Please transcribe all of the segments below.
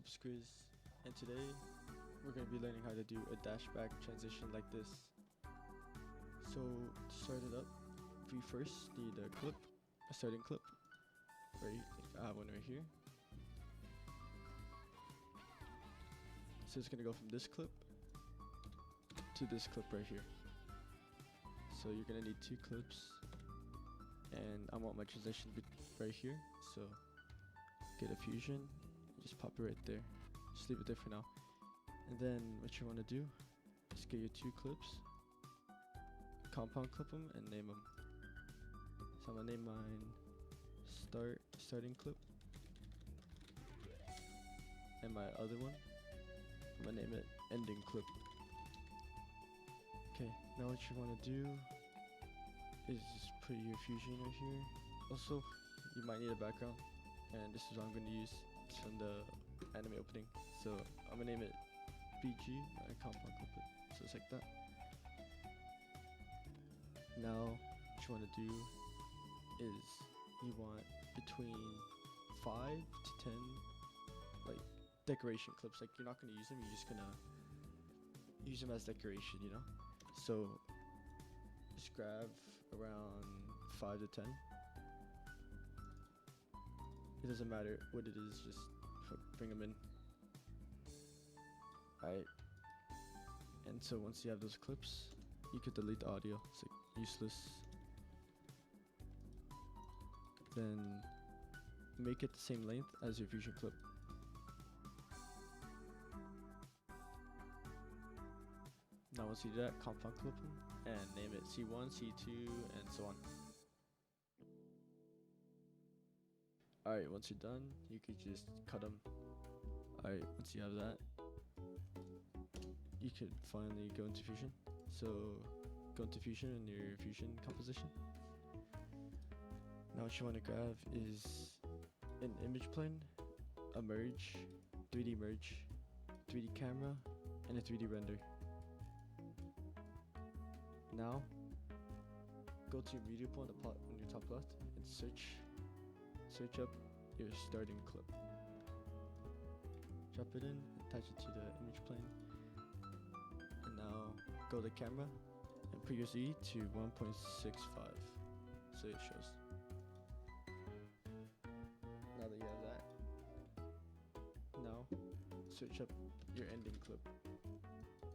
What's up, Skriz? And today we're going to be learning how to do a dashback transition like this. So to start it up, we first need a clip, a starting clip. Right, I have one right here. So it's going to go from this clip to this clip right here. So you're going to need two clips, and I want my transition right here. So get a fusion, just pop it right there. Just leave it there for now. And then what you want to do is get your two clips, compound clip them, and name them. So I'm gonna name mine starting clip, and my other one I'm gonna name it ending clip. Okay, now what you want to do is just put your fusion right here. Also, you might need a background, and this is what I'm going to use from the anime opening. So I'm gonna name it BG and compound clip it. So it's like that. Now what you want to do is you want between 5 to 10 like decoration clips. Like, you're not gonna use them, you're just gonna use them as decoration, you know? So just grab around 5 to 10. It doesn't matter what it is, just bring them in. Alright. And so once you have those clips, you could delete the audio. It's like useless. Then make it the same length as your fusion clip. Now once you do that, compound clip them and name it C1, C2, and so on. Alright, once you're done, you could just cut them. Alright, once you have that, you could finally go into fusion. So go into fusion in your fusion composition. Now what you want to grab is an image plane, a merge, 3D merge, 3D camera, and a 3D render. Now go to your media pool on your top left and search up your starting clip. Drop it in, attach it to the image plane, and now go to camera and put your Z to 1.65 so it shows. Now that you have that, now search up your ending clip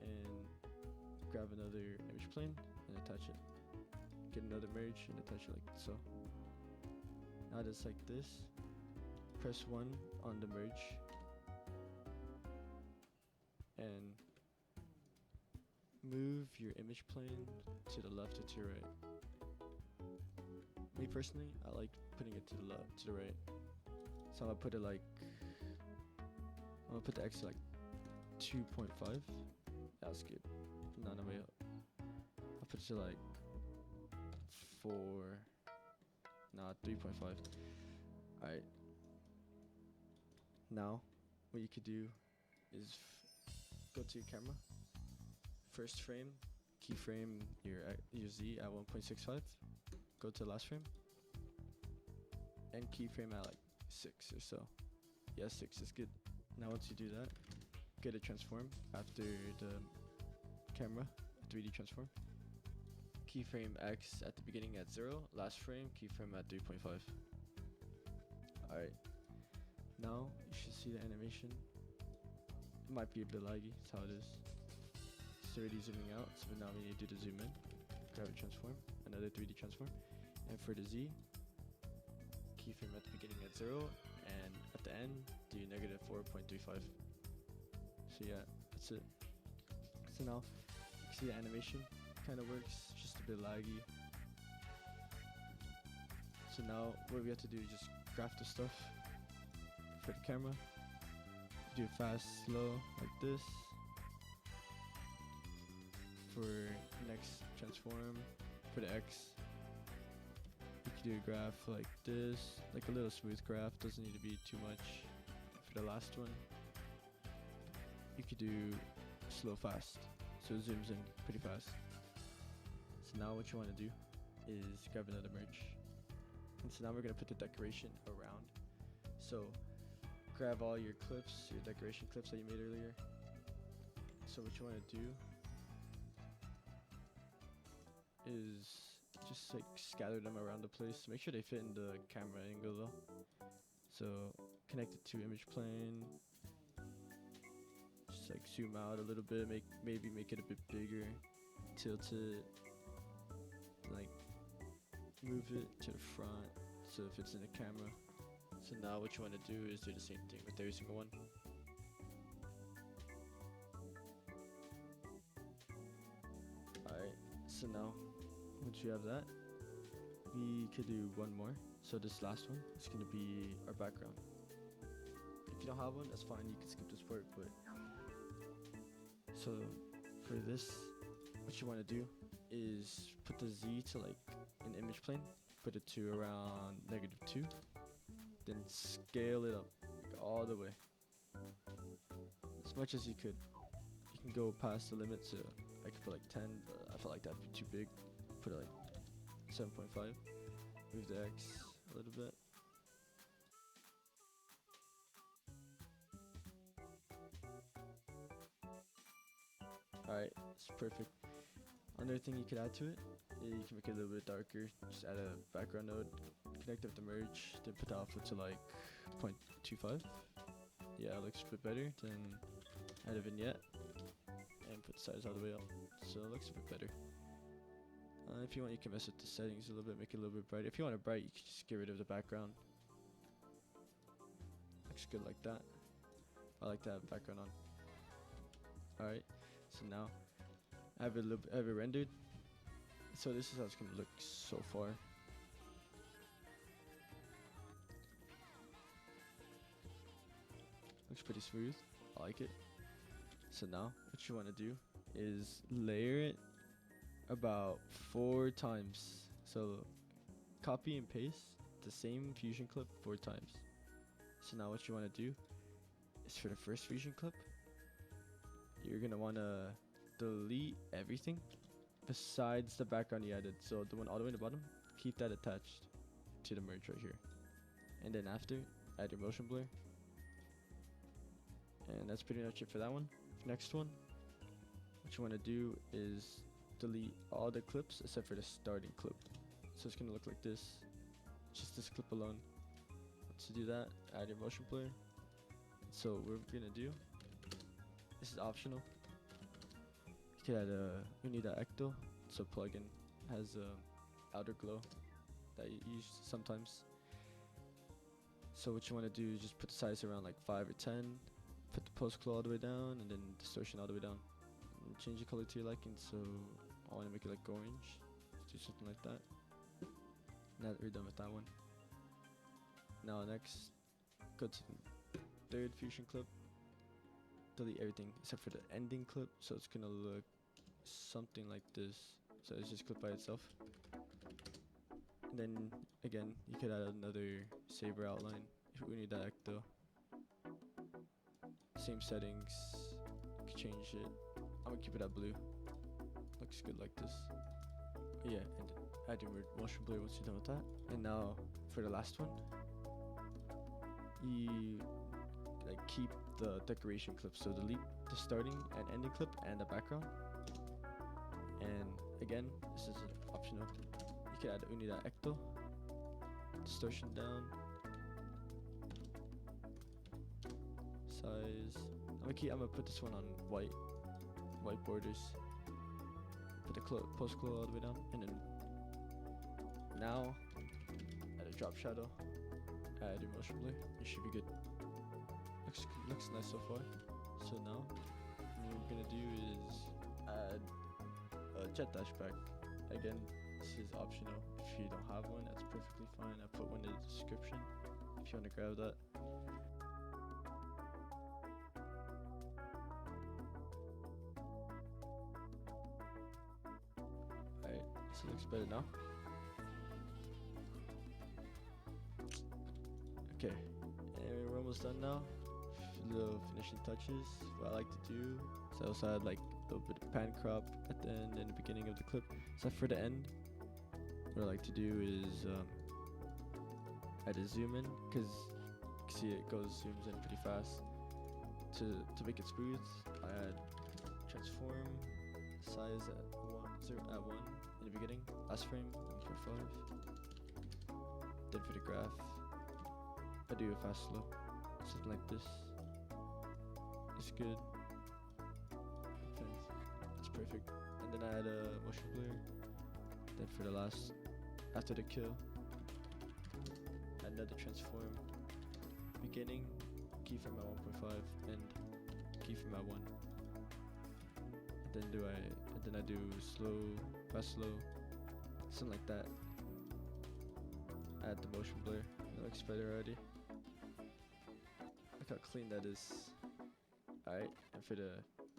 and grab another image plane and attach it. Get another merge and attach it like so. Now just like this, press 1 on the merge and move your image plane to the left or to the right. Me personally, I like putting it to the left, to the right. So I'm gonna put it like, I'm gonna put the X to like 2.5. That's good. Not on the way up. I'll put it to like 3.5. Alright. Now, what you could do is go to your camera. First frame, keyframe your Z at 1.65. Go to the last frame. And keyframe at like 6 or so. Yeah, 6 is good. Now once you do that, get a transform after the camera, a 3D transform. Keyframe X at the beginning at 0, last frame, keyframe at 3.5. Alright, now you should see the animation. It might be a bit laggy, that's how it is. It's already zooming out, so now we need to do the zoom in. Grab a transform, another 3D transform. And for the Z, keyframe at the beginning at 0, and at the end, do negative 4.35. So yeah, that's it. So now, you can see the animation kind of works, just a bit laggy. So now what we have to do is just graph the stuff for the camera. Do fast, slow, like this. For next transform, for the X, you can do a graph like this, like a little smooth graph, doesn't need to be too much. For the last one, you could do slow fast, so it zooms in pretty fast. So now what you want to do is grab another merge. And so now we're going to put the decoration around. So grab all your clips, your decoration clips that you made earlier. So what you want to do is just like scatter them around the place. Make sure they fit in the camera angle though. So connect it to image plane. Just like zoom out a little bit, maybe make it a bit bigger, tilt it, like move it to the front so it fits in the camera. So now what you want to do is do the same thing with every single one. Alright, so now once you have that, we could do one more. So this last one is going to be our background. If you don't have one, that's fine, you can skip this part, but so for this, what you want to do is put the Z to like an image plane, put it to around -2, then scale it up like, all the way as much as you could. You can go past the limit, so I could put like 10, but I felt like that'd be too big. Put it like 7.5. Move the X a little bit. Alright, it's perfect. Another thing you could add to it, you can make it a little bit darker. Just add a background node, connect up the merge, then put the alpha to like 0.25. Yeah, it looks a bit better. Then add a vignette and put the size all the way up, so it looks a bit better. If you want, you can mess with the settings a little bit, make it a little bit brighter. If you want it bright, you can just get rid of the background. Looks good like that. I like that background on. Alright, so now I have it rendered. So this is how it's gonna look so far. Looks pretty smooth. I like it. So now what you want to do is layer it about 4 times. So copy and paste the same fusion clip 4 times. So now what you want to do is for the first fusion clip, you're gonna want to delete everything besides the background you added. So the one all the way in the bottom, keep that attached to the merge right here. And then after, add your motion blur. And that's pretty much it for that one. Next one, what you want to do is delete all the clips except for the starting clip. So it's gonna look like this, just this clip alone. To do that, add your motion blur. So what we're gonna do, this is optional. You can add we need an ecto, so plugin has a outer glow that you use sometimes. So what you want to do is just put the size around like 5 or 10, put the post glow all the way down, and then distortion all the way down. And change the color to your liking. So I want to make it like orange. Let's do something like that. Now that we're done with that one. Now next, go to the third fusion clip. Delete everything except for the ending clip. So it's gonna look something like this. So it's just clip by itself. And then again, you could add another saber outline if we need that ecto. Same settings. You can change it. I'm gonna keep it at blue. Looks good like this. Yeah, and add your motion blur once you're done with that. And now for the last one, you like keep the decoration clip. So delete the starting and ending clip and the background. And again, this is optional. You can add unida ecto, distortion down, size. I'm gonna put this one on white borders. Put the post glow all the way down, and then now add a drop shadow. Add your motion blur. It should be good. Looks nice so far. So now what we're gonna do is add a jet dashback. Again, this is optional. If you don't have one, that's perfectly fine. I put one in the description if you want to grab that. Alright, so it looks better now. Okay, and we're almost done now. Little finishing touches. What I like to do is I also add like a little bit of pan crop at the end and the beginning of the clip. So for the end, what I like to do is add a zoom in, because You can see it zooms in pretty fast. To make it smooth, I add transform size at 1 in the beginning, last frame 1.5. Then for the graph, I do a fast slow, something like this. It's good. It's perfect. And then I add a motion blur. Then for the last, after the kill, another transform. Beginning, keyframe at 1.5, and keyframe at 1. And then I do slow, fast slow, something like that. Add the motion blur. It looks better already. Look how clean that is. Alright, and for the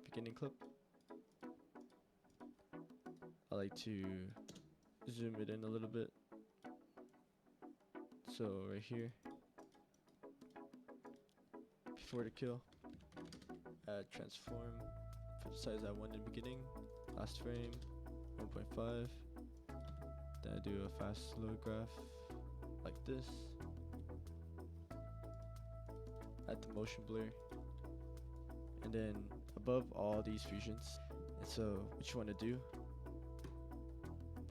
beginning clip, I like to zoom it in a little bit. So right here, before the kill, add transform for the size at 1 in the beginning, last frame 1.5. Then I do a fast slow graph like this. Add the motion blur, and then above all these fusions. And so what you want to do,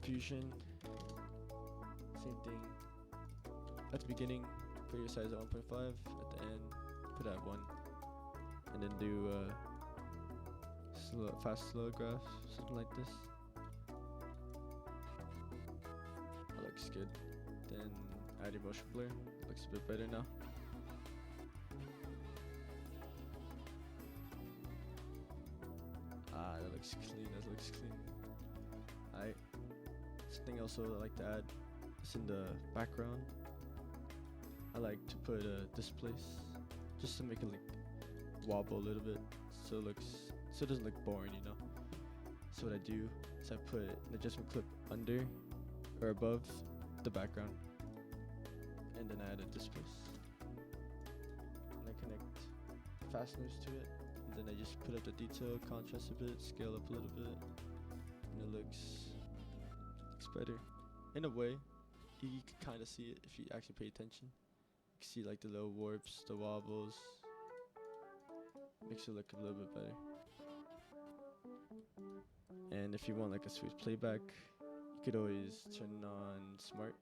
fusion, same thing. At the beginning, put your size at 1.5. At the end, put at 1. And then do fast slow graph, something like this. That looks good. Then add your motion blur. Looks a bit better now. That looks clean. That looks clean. Alright. Something else I like to add is in the background. I like to put displace, just to make it like wobble a little bit, so it doesn't look boring, you know. So what I do is I put an adjustment clip under or above the background, and then I add a displace, and I connect fasteners to it, and then I just put up the detail, contrast a bit, scale up a little bit, and it looks better. In a way, you can kind of see it if you actually pay attention. You can see like the little warps, the wobbles. Makes it look a little bit better. And if you want like a smooth playback, you could always turn on smart.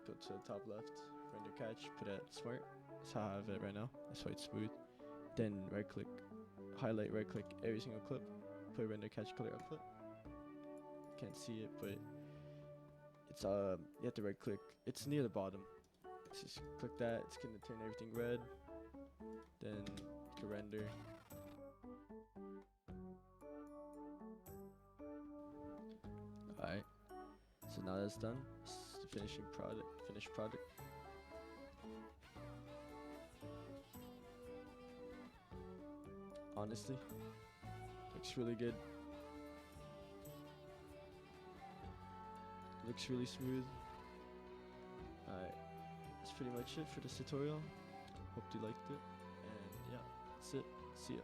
Go to the top left, render catch, put it at smart. That's how I have it right now. That's why it's smooth. Then right click, highlight, right click every single clip, put render catch color output. Can't see it, but it's you have to right click. It's near the bottom. Just click that. It's gonna turn everything red. Then you can render. Alright. So now that's done. It's the finished product. Honestly, looks really good. Looks really smooth. Alright, that's pretty much it for this tutorial. Hope you liked it, and yeah, that's it. See ya.